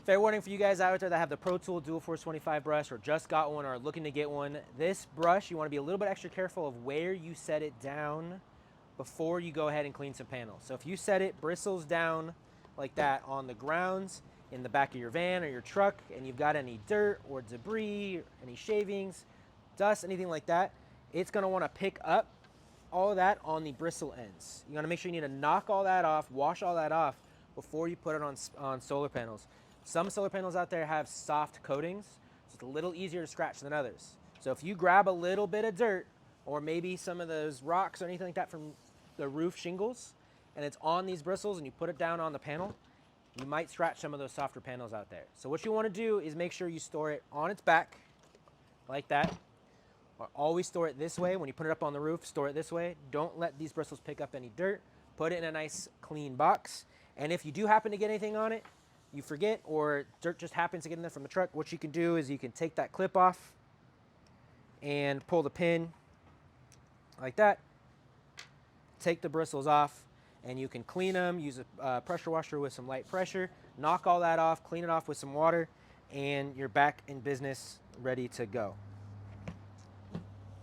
Fair warning for you guys out there that have the ProTool DualForce 25 brush or just got one or are looking to get one. This brush, you want to be a little bit extra careful of where you set it down before you go ahead and clean some panels. So if you set it bristles down like that on the grounds in the back of your van or your truck, and you've got any dirt or debris, or any shavings, dust, anything like that, it's going to want to pick up all of that on the bristle ends. You got to make sure you need to knock all that off, wash all that off before you put it on solar panels. Some solar panels out there have soft coatings, so it's a little easier to scratch than others. So if you grab a little bit of dirt or maybe some of those rocks or anything like that from the roof shingles and it's on these bristles and you put it down on the panel, you might scratch some of those softer panels out there. So what you want to do is make sure you store it on its back like that. Or always store it this way. When you put it up on the roof, store it this way. Don't let these bristles pick up any dirt. Put it in a nice clean box. And if you do happen to get anything on it, you forget, or dirt just happens to get in there from the truck, what you can do is you can take that clip off and pull the pin like that. Take the bristles off and you can clean them. Use a pressure washer with some light pressure. Knock all that off, clean it off with some water, and you're back in business, ready to go.